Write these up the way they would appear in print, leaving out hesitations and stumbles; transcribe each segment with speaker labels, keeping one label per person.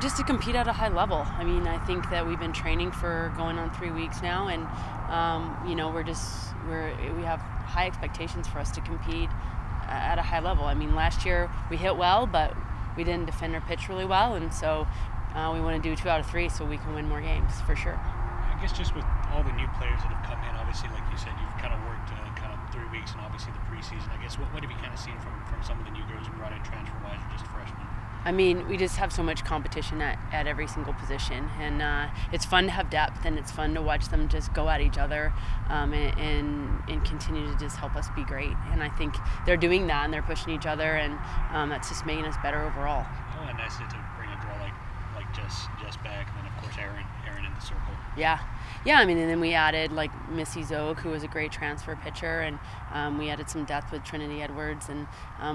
Speaker 1: Just to compete at a high level. I mean, I think that we've been training for going on 3 weeks now, and we have high expectations for us to compete at a high level. I mean, last year we hit well, but we didn't defend our pitch really well, and so we want to do 2 out of 3 so we can win more games for sure.
Speaker 2: I guess just with all the new players that have come in, obviously, like you said, you've kind of worked kind of 3 weeks, and obviously the preseason. I guess what have you kind of seen from some of the new girls who brought in transfer-wise or just freshmen?
Speaker 1: I mean, we just have so much competition at every single position, and it's fun to have depth, and it's fun to watch them just go at each other and continue to just help us be great. And I think they're doing that, and they're pushing each other, and that's just making us better overall.
Speaker 2: Oh, and nice to bring a girl like Jess back, and then of course Erin in the circle.
Speaker 1: Yeah. I mean, and then we added like Missy Zook, who was a great transfer pitcher, and we added some depth with Trinity Edwards, and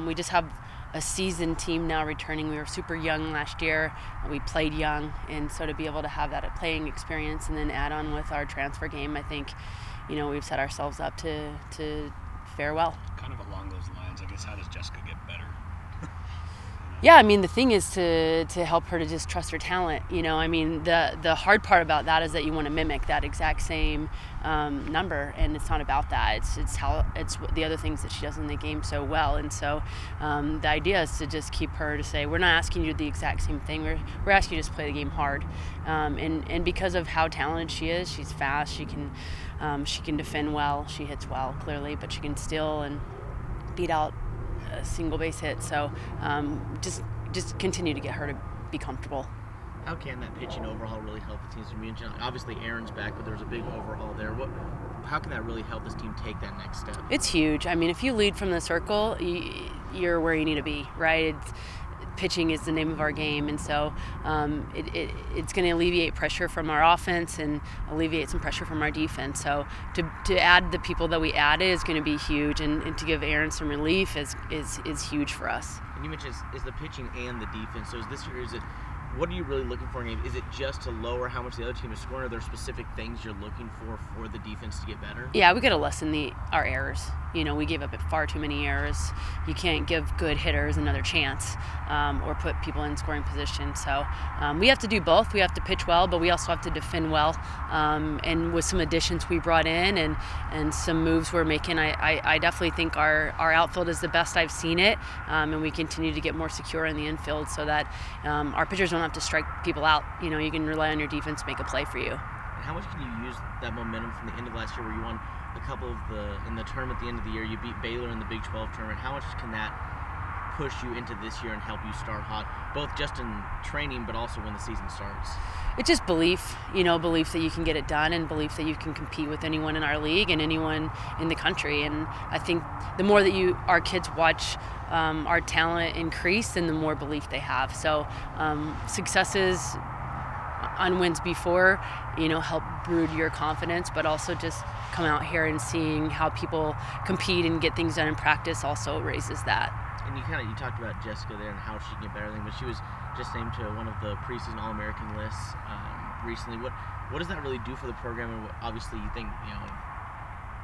Speaker 1: we just have a seasoned team now returning. We were super young last year. We played young, and so to be able to have that playing experience and then add on with our transfer game, I think, we've set ourselves up to fare well.
Speaker 2: Kind of along those lines, I guess, how does Jessica get better?
Speaker 1: Yeah, I mean, the thing is to help her to just trust her talent. I mean, the hard part about that is that you want to mimic that exact same number, and it's not about that. It's the other things that she does in the game so well, and so the idea is to just keep her to say, we're not asking you to do the exact same thing. We're asking you to just play the game hard, and because of how talented she is, she's fast. She can defend well. She hits well, clearly, but she can steal and beat out a single base hit. So just continue to get her to be comfortable.
Speaker 3: How can that pitching overhaul really help the team's immunity? Obviously Erin's back, but there's a big overhaul there. How can that really help this team take that next step?
Speaker 1: It's huge. I mean, if you lead from the circle, you're where you need to be, right? Pitching is the name of our game, and so it's going to alleviate pressure from our offense and alleviate some pressure from our defense. So to add the people that we added is going to be huge, and to give Erin some relief is huge for us.
Speaker 3: And you mentioned is the pitching and the defense. So this year, what are you really looking for? Is it just to lower how much the other team is scoring? Are there specific things you're looking for the defense to get better?
Speaker 1: Yeah, we got to lessen our errors. We gave up far too many errors. You can't give good hitters another chance or put people in scoring position. So we have to do both. We have to pitch well, but we also have to defend well. And with some additions we brought in and some moves we're making, I definitely think our outfield is the best I've seen it. And we continue to get more secure in the infield so that our pitchers don't have to strike people out. You can rely on your defense to make a play for you.
Speaker 3: And how much can you use that momentum from the end of last year where you won a couple of in the tournament at the end of the year, you beat Baylor in the Big 12 tournament? How much can that push you into this year and help you start hot, both just in training but also when the season starts?
Speaker 1: It's just belief, belief that you can get it done and belief that you can compete with anyone in our league and anyone in the country. And I think the more that our kids watch our talent increase, then the more belief they have. So successes on wins before, help brood your confidence, but also just come out here and seeing how people compete and get things done in practice also raises that.
Speaker 3: And you talked about Jessica there and how she can get better, but she was just named to one of the preseason All-American lists recently. What does that really do for the program? And obviously, you think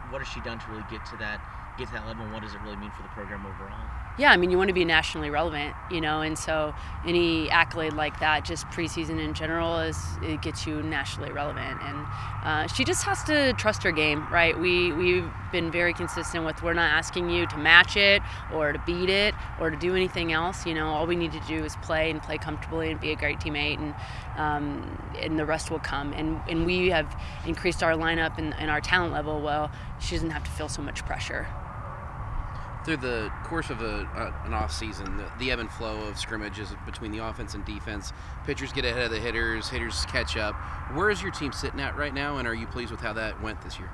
Speaker 3: what has she done to really get to that level, and what does it really mean for the program overall?
Speaker 1: Yeah, I mean, you want to be nationally relevant, and so any accolade like that, just preseason in general, it gets you nationally relevant. And she just has to trust her game, right? We've been very consistent with, we're not asking you to match it or to beat it or to do anything else. All we need to do is play and play comfortably and be a great teammate, and the rest will come. And we have increased our lineup and our talent level. Well, she doesn't have to feel so much pressure.
Speaker 4: Through the course of an off season, the ebb and flow of scrimmages between the offense and defense, pitchers get ahead of the hitters catch up. Where is your team sitting at right now, and are you pleased with how that went this year?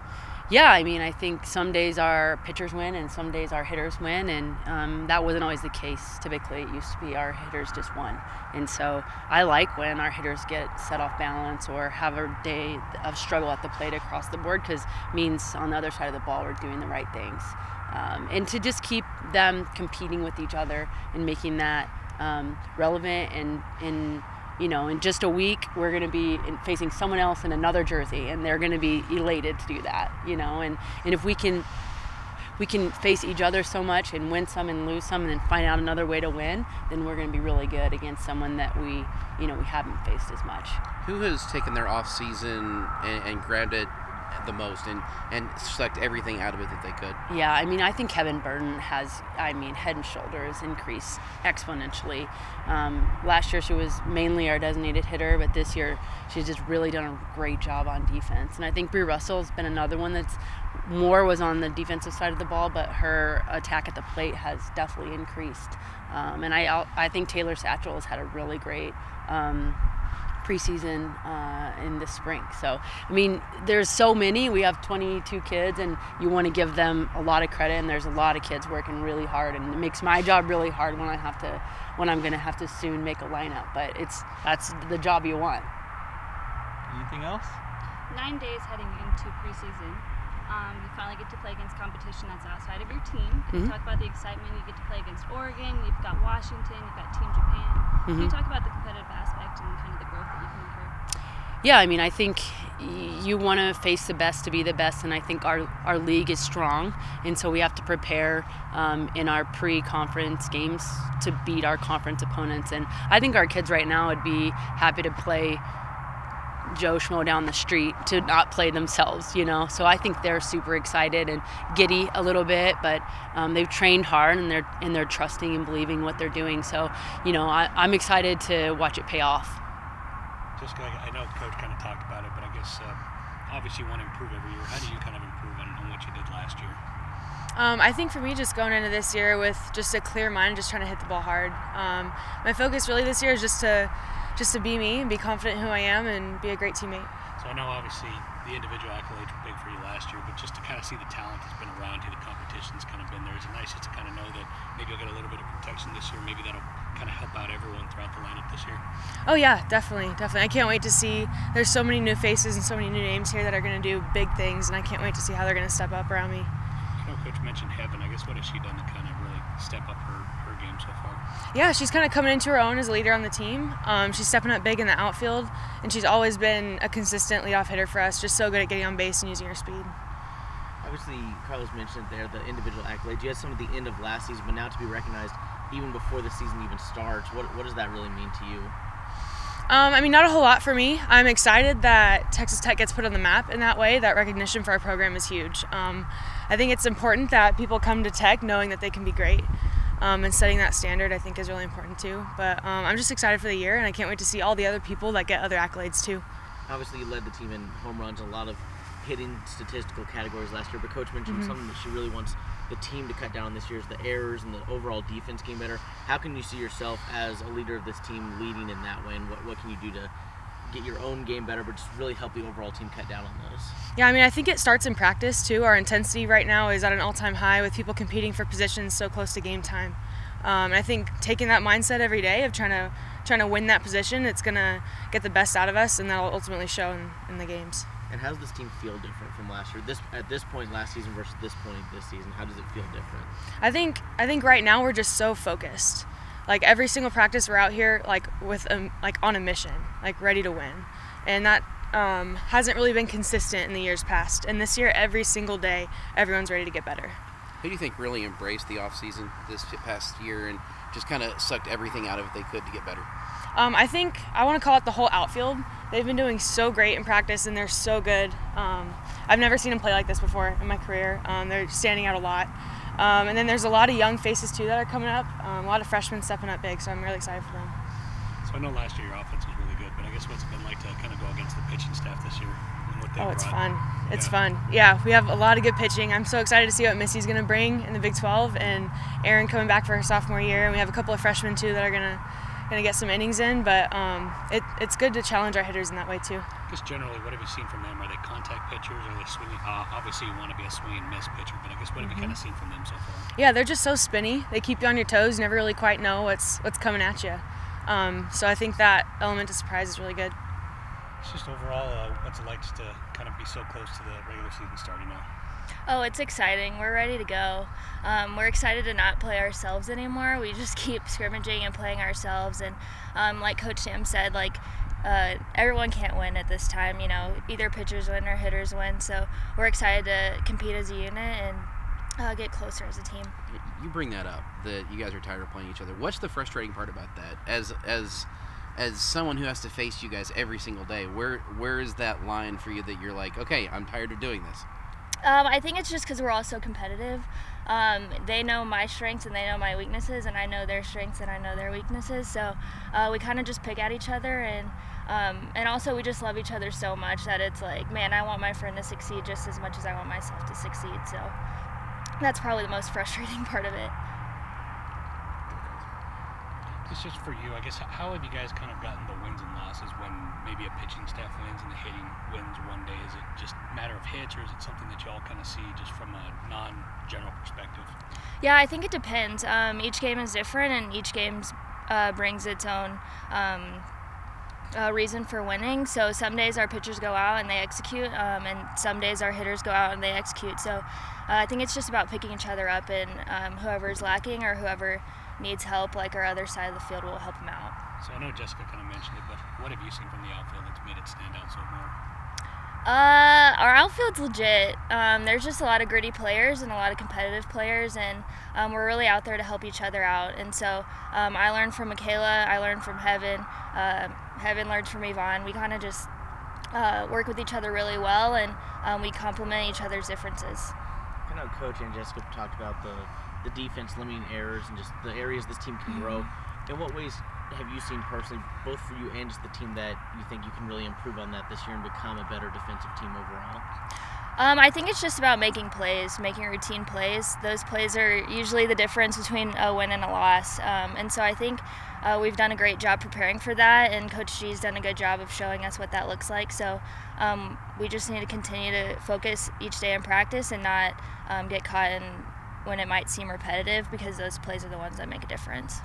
Speaker 1: Yeah, I mean, I think some days our pitchers win and some days our hitters win, and that wasn't always the case. Typically, it used to be our hitters just won. And so I like when our hitters get set off balance or have a day of struggle at the plate across the board, because it means on the other side of the ball we're doing the right things. And to just keep them competing with each other and making that relevant, and in just a week we're going to be facing someone else in another jersey, and they're going to be elated to do that, and if we can we can face each other so much and win some and lose some and then find out another way to win, then we're going to be really good against someone that we haven't faced as much.
Speaker 4: Who has taken their off season and grabbed it the most and sucked everything out of it that they could?
Speaker 1: Yeah, I mean, I think Kevin Burton has, head and shoulders increased exponentially. Last year she was mainly our designated hitter, but this year she's just really done a great job on defense. And I think Brie Russell's been another one that's was on the defensive side of the ball, but her attack at the plate has definitely increased. And I think Taylor Satchel has had a really great preseason in the spring. So, I mean, there's so many. We have 22 kids, and you want to give them a lot of credit, and there's a lot of kids working really hard, and it makes my job really hard when I'm going to have to soon make a lineup. But that's the job you want.
Speaker 2: Anything else?
Speaker 5: 9 days heading into preseason. You finally get to play against competition that's outside of your team. And you talk about the excitement. You get to play against Oregon. You've got Washington. You've got Team Japan. Can you talk about the competitive aspect and kind of the growth that you can incur?
Speaker 1: Yeah, I mean, I think you want to face the best to be the best, and I think our league is strong, and so we have to prepare in our pre-conference games to beat our conference opponents. And I think our kids right now would be happy to play Joe Schmo down the street to not play themselves, So I think they're super excited and giddy a little bit, but they've trained hard and they're trusting and believing what they're doing. So, I'm excited to watch it pay off.
Speaker 2: Jessica, I know Coach kind of talked about it, but I guess obviously you want to improve every year. How do you kind of improve on what you did last year?
Speaker 6: I think for me, just going into this year with just a clear mind, just trying to hit the ball hard. My focus really this year is just to be me and be confident in who I am and be a great teammate.
Speaker 2: So I know obviously the individual accolades were big for you last year, but just to kind of see the talent that's been around you, the competition's kind of been there. Is it nice just to kind of know that maybe you'll get a little bit of protection this year? Maybe that'll kind of help out everyone throughout the lineup this year?
Speaker 6: Oh yeah, definitely. I can't wait to see. There's so many new faces and so many new names here that are going to do big things, and I can't wait to see how they're going to step up around me.
Speaker 2: Coach mentioned Heaven. I guess what has she done to kind of really step up her game so far?
Speaker 6: Yeah, she's kind of coming into her own as a leader on the team. She's stepping up big in the outfield, and she's always been a consistent leadoff hitter for us, just so good at getting on base and using her speed.
Speaker 3: Obviously, Carlos mentioned there the individual accolades. You had some at the end of last season, but now to be recognized even before the season even starts, what does that really mean to you?
Speaker 6: Not a whole lot for me. I'm excited that Texas Tech gets put on the map in that way. That recognition for our program is huge. I think it's important that people come to Tech knowing that they can be great. And setting that standard, I think, is really important too. But I'm just excited for the year, and I can't wait to see all the other people that get other accolades too.
Speaker 3: Obviously, you led the team in home runs, a lot of hitting statistical categories last year, but Coach mentioned something that she really wants the team to cut down this year is the errors and the overall defense getting better. How can you see yourself as a leader of this team leading in that way, and what can you do to get your own game better, but just really help the overall team cut down on those?
Speaker 6: Yeah, I think it starts in practice too. Our intensity right now is at an all-time high with people competing for positions so close to game time. And I think taking that mindset every day of trying to win that position, it's gonna get the best out of us, and that'll ultimately show in the games.
Speaker 3: And how does this team feel different from last year? At this point last season versus this point this season, how does it feel different?
Speaker 6: I think right now we're just so focused. Like every single practice we're out here with on a mission, ready to win, and that hasn't really been consistent in the years past. And this year, every single day, everyone's ready to get better.
Speaker 4: Who do you think really embraced the off season this past year and just kind of sucked everything out of it they could to get better?
Speaker 6: I think I want to call it the whole outfield. They've been doing so great in practice, and they're so good. I've never seen them play like this before in my career. They're standing out a lot. And then there's a lot of young faces, too, that are coming up. A lot of freshmen stepping up big, so I'm really excited for them.
Speaker 2: So I know last year your offense was really good, but I guess what's it been like to kind of go against the pitching staff this year?
Speaker 6: It's fun. It's fun. Yeah, we have a lot of good pitching. I'm so excited to see what Missy's going to bring in the Big 12, and Erin coming back for her sophomore year. And we have a couple of freshmen, too, that are going to get some innings in, but it's good to challenge our hitters in that way too.
Speaker 2: Just generally, what have you seen from them? Are they contact pitchers? Are they swinging? Obviously, you want to be a swing and miss pitcher, but I guess what have you kind of seen from them so far?
Speaker 6: Yeah, they're just so spinny. They keep you on your toes. You never really quite know what's coming at you. So I think that element of surprise is really good.
Speaker 2: It's just overall, what's it like just to kind of be so close to the regular season starting now?
Speaker 5: Oh, it's exciting. We're ready to go. We're excited to not play ourselves anymore. We just keep scrimmaging and playing ourselves. And like Coach Sam said, everyone can't win at this time. Either pitchers win or hitters win. So we're excited to compete as a unit and
Speaker 7: get closer as a team.
Speaker 4: You bring that up, that you guys are tired of playing each other. What's the frustrating part about that? As someone who has to face you guys every single day, where is that line for you that you're like, okay, I'm tired of doing this?
Speaker 7: I think it's just because we're all so competitive. They know my strengths and they know my weaknesses, and I know their strengths and I know their weaknesses. So we kind of just pick at each other, and also we just love each other so much that it's like, man, I want my friend to succeed just as much as I want myself to succeed. So that's probably the most frustrating part of it.
Speaker 2: It's just for you, I guess, how have you guys kind of gotten the wins and losses when maybe a pitching staff wins and the hitting wins one day? Is it just a matter of hits, or is it something that you all kind of see just from a non-general perspective?
Speaker 7: Yeah, I think it depends. Each game is different, and each game brings its own reason for winning. So some days our pitchers go out and they execute, and some days our hitters go out and they execute. So I think it's just about picking each other up, and whoever's lacking or whoever needs help, like our other side of the field, will help them out.
Speaker 2: So I know Jessica kind of mentioned it, but what have you seen from the outfield that's made it stand out so more?
Speaker 7: Our outfield's legit. There's just a lot of gritty players and a lot of competitive players, and we're really out there to help each other out. And so I learned from Michaela, I learned from Heaven, Heaven learned from Yvonne. We kind of just work with each other really well, and we complement each other's differences.
Speaker 3: I know Coach and Jessica talked about the defense limiting errors and just the areas this team can grow. In what ways have you seen personally, both for you and just the team, that you think you can really improve on that this year and become a better defensive team overall?
Speaker 7: I think it's just about making plays, making routine plays. Those plays are usually the difference between a win and a loss. And so I think we've done a great job preparing for that, and Coach G's done a good job of showing us what that looks like. So we just need to continue to focus each day in practice and not get caught in when it might seem repetitive, because those plays are the ones that make a difference.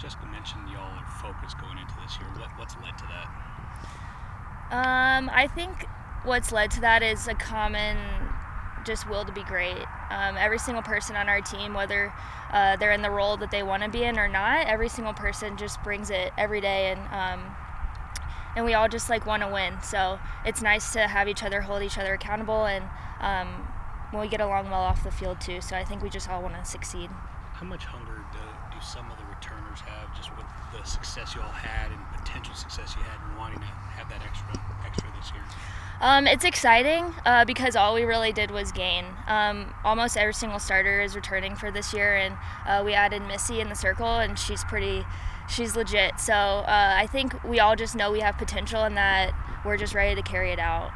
Speaker 2: Jessica mentioned y'all are focused going into this year. What's led to that?
Speaker 7: I think what's led to that is a common just will to be great. Every single person on our team, whether they're in the role that they want to be in or not, every single person just brings it every day, and we all just like want to win. So it's nice to have each other hold each other accountable, and we get along well off the field too. So I think we just all want to succeed.
Speaker 2: How much hunger do some of the returners have, just with the success you all had and potential success you had, and wanting to have that extra this year?
Speaker 7: It's exciting because all we really did was gain. Almost every single starter is returning for this year, and we added Missy in the circle, and she's legit. So I think we all just know we have potential and that we're just ready to carry it out.